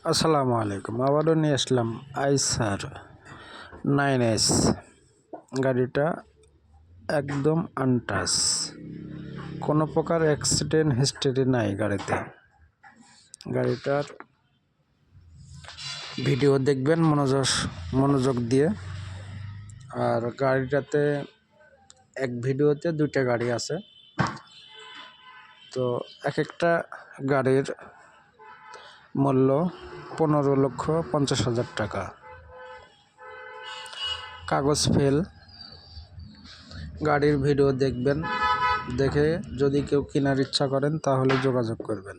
আসসালামু আলাইকুম। আবারও নিয়ে আসলাম আইসার 9S। গাড়িটা একদম আনটাচ, কোনো প্রকার অ্যাক্সিডেন্ট হিস্টরি নাই গাড়িতে। গাড়িটার ভিডিও দেখবেন মনোযোগ দিয়ে। আর গাড়িটাতে এক ভিডিওতে দুইটা গাড়ি আছে, তো এক একটা গাড়ির মূল্য 15,50,000 টাকা। কাগজ ফেল। গাড়ির ভিডিও দেখবেন, দেখে যদি কেউ কেনার ইচ্ছা করেন তাহলে যোগাযোগ করবেন।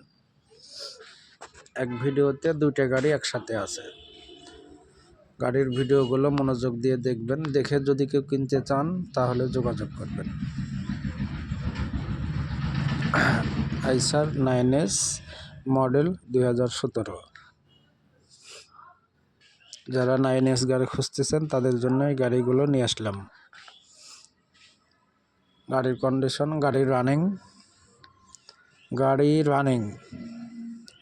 এক ভিডিওতে দুইটা গাড়ি একসাথে আছে। গাড়ির ভিডিওগুলো মনোযোগ দিয়ে দেখবেন, দেখে যদি কেউ কিনতে চান তাহলে যোগাযোগ করবেন। আইসার 9S মডেল 2017। যারা 9S গাড়ি খুঁজতেছেন তাদের জন্য এই গাড়িগুলো নিয়ে আসলাম। গাড়ির কন্ডিশন, গাড়ি রানিং।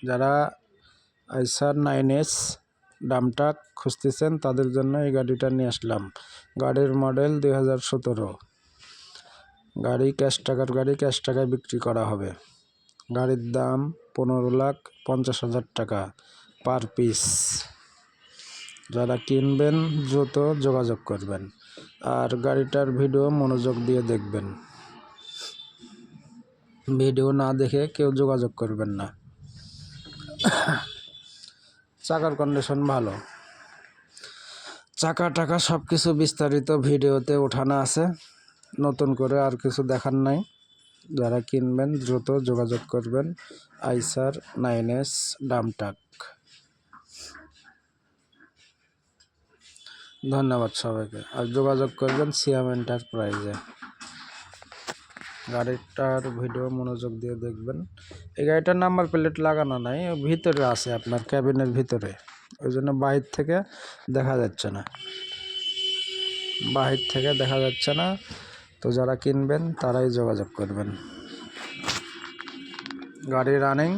যারা আইসার 9S ডামটাক খুঁজতেছেন তাদের জন্য এই গাড়িটা নিয়ে আসলাম। গাড়ির মডেল 2017। গাড়ি ক্যাশ টাকায় বিক্রি করা হবে। গাড়ির দাম 15,50,000 টাকা পার পিস। যারা কিনবেন দ্রুত যোগাযোগ করবেন। আর গাড়িটার ভিডিও মনোযোগ দিয়ে দেখবেন। ভিডিও না দেখে কেউ যোগাযোগ করবেন না। চাকার কন্ডিশন ভালো, চাকা টাকা সব কিছু বিস্তারিত ভিডিওতে ওঠানো আছে, নতুন করে আর কিছু দেখার নাই। যারা কিনবেন দ্রুত যোগাযোগ করবেন। আইসার 9S ডামটাক। ধন্যবাদ সবাইকে। আর যোগাযোগ করবেন সিয়াম এন্টারপ্রাইজে। গাড়িটার ভিডিও মনোযোগ দিয়ে দেখবেন। এই গাড়িটার নাম্বার প্লেট লাগানো নাই, ভিতরে আছে, আপনার ক্যাবিনের ভিতরে, ওই জন্য বাহির থেকে দেখা যাচ্ছে না। তো যারা কিনবেন তারাই যোগাযোগ করবেন। গাড়ি রানিং।